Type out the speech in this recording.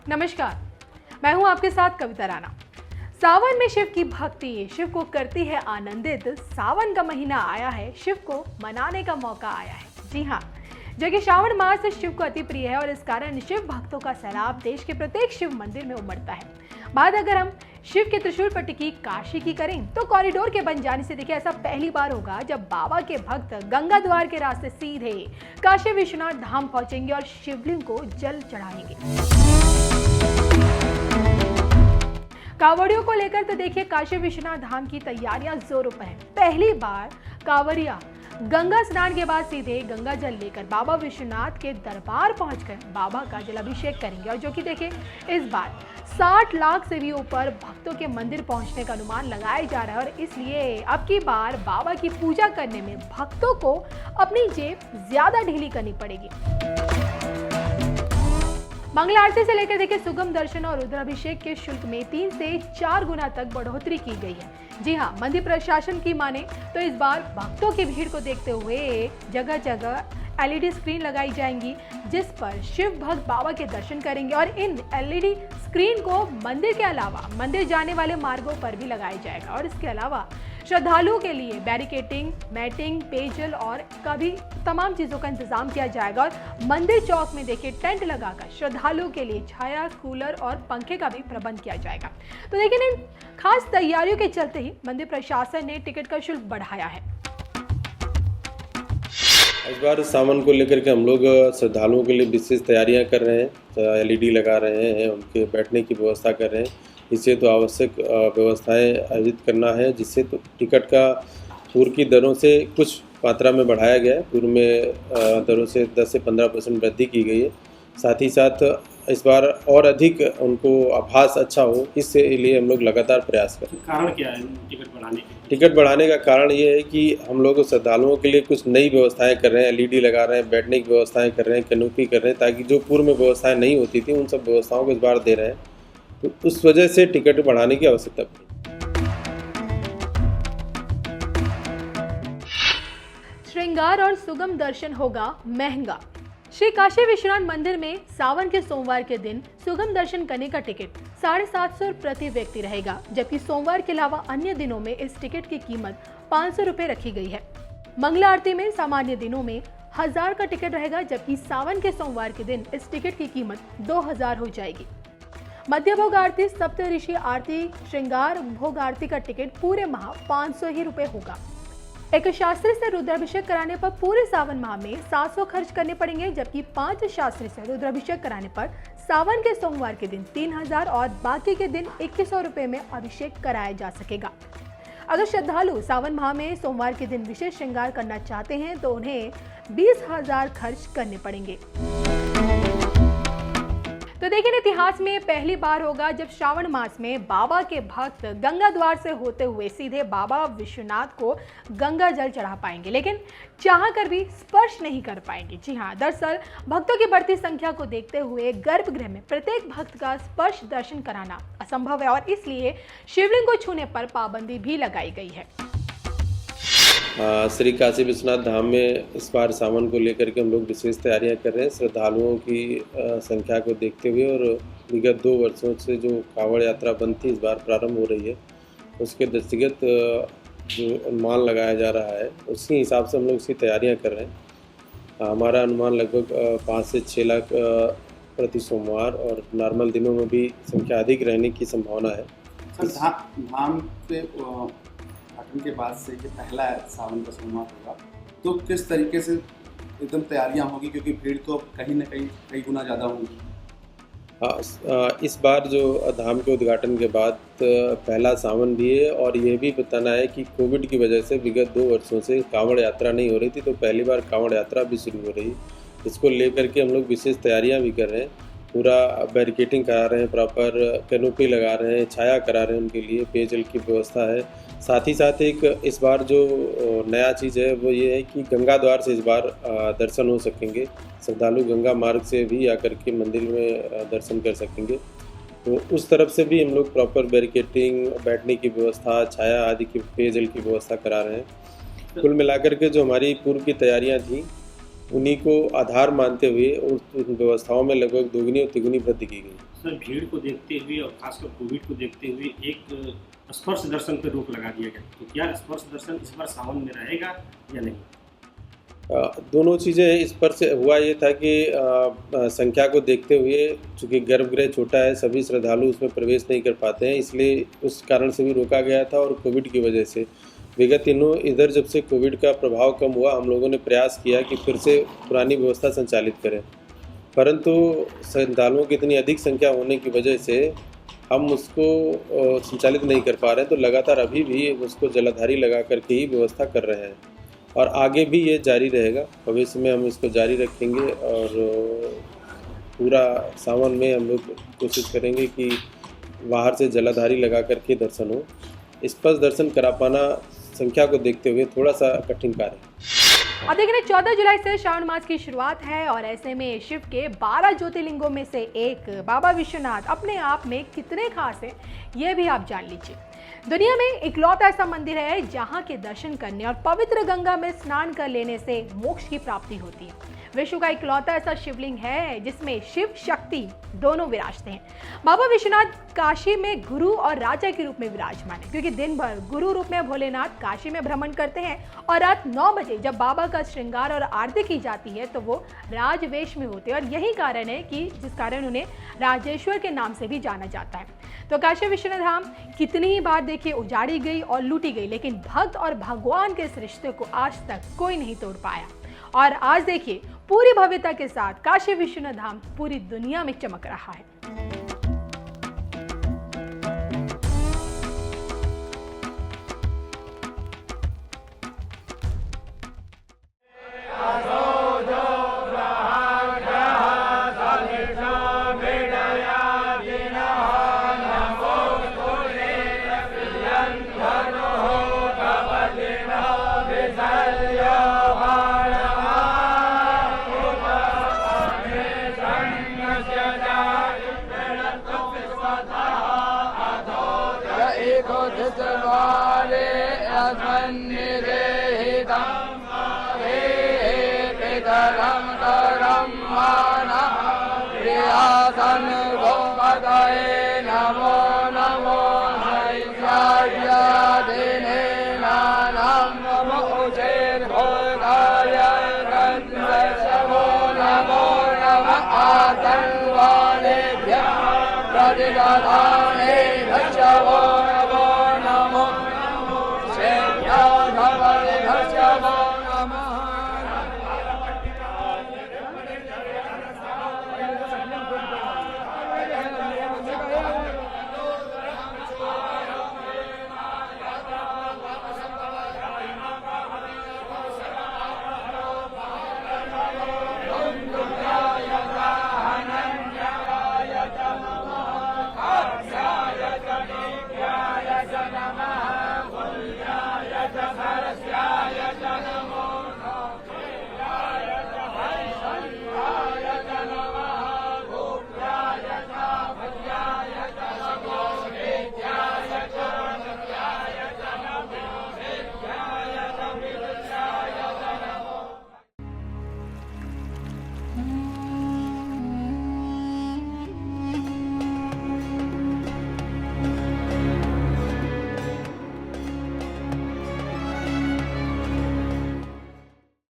नमस्कार, मैं हूं आपके साथ कविता राणा। सावन में शिव की भक्ति शिव को करती है आनंदित। सावन का महीना आया है, शिव को मनाने का मौका आया है। जी हाँ, जो कि श्रावण मास शिव को अति प्रिय है और इस कारण शिव भक्तों का सैलाब देश के प्रत्येक शिव मंदिर में उमड़ता है। बात अगर हम शिव के त्रिशूल पर टिकी काशी की करें तो कॉरिडोर के बन जाने से देखिए ऐसा पहली बार होगा जब बाबा के भक्त गंगा द्वार के रास्ते सीधे काशी विश्वनाथ धाम पहुंचेंगे और शिवलिंग को जल चढ़ाएंगे। कांवड़ियों को लेकर तो देखिए काशी विश्वनाथ धाम की तैयारियां जोरों पर हैं। पहली बार कांवड़िया गंगा स्नान के बाद सीधे गंगा जल लेकर बाबा विश्वनाथ के दरबार पहुंचकर बाबा का जलाभिषेक करेंगे और जो कि देखिए इस बार 60 लाख से भी ऊपर भक्तों के मंदिर पहुंचने का अनुमान लगाया जा रहा है और इसलिए अब की बार बाबा की पूजा करने में भक्तों को अपनी जेब ज्यादा ढीली करनी पड़ेगी। मंगला आरती से लेकर देखिए सुगम दर्शन और रुद्राभिषेक के शुल्क में 3 से 4 गुना तक बढ़ोतरी की गई है। जी हाँ, मंदिर प्रशासन की माने तो इस बार भक्तों की भीड़ को देखते हुए जगह जगह LED स्क्रीन लगाई जाएंगी जिस पर शिव भक्त बाबा के दर्शन करेंगे और इन LED स्क्रीन को मंदिर के अलावा मंदिर जाने वाले मार्गों पर भी लगाया जाएगा और इसके अलावा श्रद्धालुओं के लिए बैरिकेटिंग, मैटिंग, पेयजल और कभी तमाम चीज़ों का इंतजाम किया जाएगा और मंदिर चौक में देखिए टेंट लगाकर श्रद्धालुओं के लिए छाया, कूलर और पंखे का भी प्रबंध किया जाएगा। तो लेकिन इन खास तैयारियों के चलते ही मंदिर प्रशासन ने टिकट का शुल्क बढ़ाया है। इस बार सावन को लेकर के हम लोग श्रद्धालुओं के लिए विशेष तैयारियां कर रहे हैं। LED लगा रहे हैं, उनके बैठने की व्यवस्था कर रहे हैं। इससे तो आवश्यक व्यवस्थाएं आयोजित करना है जिससे तो टिकट का पूर्व की दरों से कुछ मात्रा में बढ़ाया गया है। पूर्व में दरों से 10 से 15% वृद्धि की गई है। साथ ही साथ इस बार और अधिक उनको आभास अच्छा हो, इससे लिए हम लोग लगातार प्रयास कर रहे हैं। कारण क्या है टिकट बढ़ाने के? टिकट बढ़ाने का कारण ये है कि हम लोग श्रद्धालुओं के लिए कुछ नई व्यवस्थाएं कर रहे हैं। LED लगा रहे हैं, बैठने की व्यवस्थाएं कर रहे हैं, कैनोपी कर रहे हैं, ताकि जो पूर्व में व्यवस्थाएं नहीं होती थी उन सब व्यवस्थाओं को इस बार दे रहे हैं। तो उस वजह से टिकट बढ़ाने की आवश्यकता पड़ी। श्रृंगार और सुगम दर्शन होगा महंगा। श्री काशी विश्वनाथ मंदिर में सावन के सोमवार के दिन सुगम दर्शन करने का टिकट 750 प्रति व्यक्ति रहेगा, जबकि सोमवार के अलावा अन्य दिनों में इस टिकट की कीमत 500 रुपए रखी गई है। मंगला आरती में सामान्य दिनों में 1000 का टिकट रहेगा, जबकि सावन के सोमवार के दिन इस टिकट की कीमत 2000 हो जाएगी। मध्य भोग आरती, सप्तऋषि आरती, श्रृंगार भोग आरती का टिकट पूरे माह 500 ही रुपए होगा। एक शास्त्री से रुद्राभिषेक कराने पर पूरे सावन माह में 700 खर्च करने पड़ेंगे, जबकि 5 शास्त्री से रुद्राभिषेक कराने पर सावन के सोमवार के दिन 3000 और बाकी के दिन 2100 रुपए में अभिषेक कराया जा सकेगा। अगर श्रद्धालु सावन माह में सोमवार के दिन विशेष श्रृंगार करना चाहते हैं तो उन्हें 20,000 खर्च करने पड़ेंगे। तो देखिए, इतिहास में पहली बार होगा जब श्रावण मास में बाबा के भक्त गंगा द्वार से होते हुए सीधे बाबा विश्वनाथ को गंगा जल चढ़ा पाएंगे, लेकिन चाह कर भी स्पर्श नहीं कर पाएंगे। जी हाँ, दरअसल भक्तों की बढ़ती संख्या को देखते हुए गर्भगृह में प्रत्येक भक्त का स्पर्श दर्शन कराना असंभव है और इसलिए शिवलिंग को छूने पर पाबंदी भी लगाई गई है। श्री काशी विश्वनाथ धाम में इस बार सावन को लेकर के हम लोग विशेष तैयारियां कर रहे हैं। श्रद्धालुओं की संख्या को देखते हुए और विगत 2 वर्षों से जो कांवड़ यात्रा बंद थी इस बार प्रारंभ हो रही है, उसके दृष्टिगत जो अनुमान लगाया जा रहा है उसी हिसाब से हम लोग इसकी तैयारियां कर रहे हैं। हमारा अनुमान लगभग 5 से 6 लाख प्रति सोमवार और नॉर्मल दिनों में भी संख्या अधिक रहने की संभावना है। धाम पे के बाद से ये पहला सावन का सोमवार होगा, तो किस तरीके से एकदम तैयारियां होगी, क्योंकि भीड़ तो कहीं ना कहीं कई गुना ज़्यादा होगी। इस बार जो धाम के उद्घाटन के बाद पहला सावन भी है और ये भी बताना है कि कोविड की वजह से विगत 2 वर्षों से कांवड़ यात्रा नहीं हो रही थी, तो पहली बार कांवड़ यात्रा भी शुरू हो रही है। इसको लेकर के हम लोग विशेष तैयारियां भी कर रहे हैं। पूरा बैरिकेटिंग करा रहे हैं, प्रॉपर कैनोपी लगा रहे हैं, छाया करा रहे हैं, उनके लिए पेयजल की व्यवस्था है। साथ ही साथ एक इस बार जो नया चीज़ है वो ये है कि गंगा द्वार से इस बार दर्शन हो सकेंगे। श्रद्धालु गंगा मार्ग से भी आकर के मंदिर में दर्शन कर सकेंगे। तो उस तरफ से भी हम लोग प्रॉपर बैरिकेटिंग, बैठने की व्यवस्था, छाया आदि की, पेयजल की व्यवस्था करा रहे हैं। कुल मिलाकर के जो हमारी पूर्व की तैयारियां थी उन्हीं को आधार मानते हुए उन व्यवस्थाओं में लगभग दोगुनी और तिगुनी वृद्धि की गई। उसमें भीड़ को देखते हुए और खासकर कोविड को देखते हुए एक स्पर्श दर्शन पर रोक लगा दिया गया। तो क्या स्पर्श दर्शन इस बार सावन में रहेगा या नहीं? दोनों चीज़ें इस पर से हुआ ये था कि संख्या को देखते हुए चूँकि गर्भगृह छोटा है, सभी श्रद्धालु उसमें प्रवेश नहीं कर पाते हैं, इसलिए उस कारण से भी रोका गया था। और कोविड की वजह से विगत दिनों इधर जब से कोविड का प्रभाव कम हुआ, हम लोगों ने प्रयास किया कि फिर से पुरानी व्यवस्था संचालित करें, परंतु श्रद्धालुओं की इतनी अधिक संख्या होने की वजह से हम उसको संचालित नहीं कर पा रहे हैं। तो लगातार अभी भी उसको जलाधारी लगा करके ही व्यवस्था कर रहे हैं और आगे भी ये जारी रहेगा। भविष्य में हम इसको जारी रखेंगे और पूरा सावन में हम लोग कोशिश करेंगे कि बाहर से जलाधारी लगा करके दर्शन हो। स्पर्श दर्शन करा पाना संख्या को देखते हुए थोड़ा सा कठिन कार्य है। अब देखिए 14 जुलाई से श्रावण मास की शुरुआत है और ऐसे में शिव के 12 ज्योतिर्लिंगों में से एक बाबा विश्वनाथ अपने आप में कितने खास हैं, ये भी आप जान लीजिए। दुनिया में इकलौता ऐसा मंदिर है जहां के दर्शन करने और पवित्र गंगा में स्नान कर लेने से मोक्ष की प्राप्ति होती है। विश्व का इकलौता ऐसा शिवलिंग है जिसमें शिव शक्ति दोनों विराजते हैं। बाबा विश्वनाथ काशी में गुरु और राजा के रूप में विराजमान है, क्योंकि दिन भर गुरु रूप में भोलेनाथ काशी में भ्रमण करते हैं और रात 9 बजे जब बाबा का श्रृंगार और आरती की जाती है तो वो राजवेश में होते हैं और यही कारण है कि जिस कारण उन्हें राजेश्वर के नाम से भी जाना जाता है। तो काशी विश्वनाथ धाम कितनी ही बार देखिए उजाड़ी गई और लूटी गई, लेकिन भक्त और भगवान के इस रिश्ते को आज तक कोई नहीं तोड़ पाया। और आज देखिए पूरी भव्यता के साथ काशी विश्वनाथ धाम पूरी दुनिया में चमक रहा है। नमो नमो नमो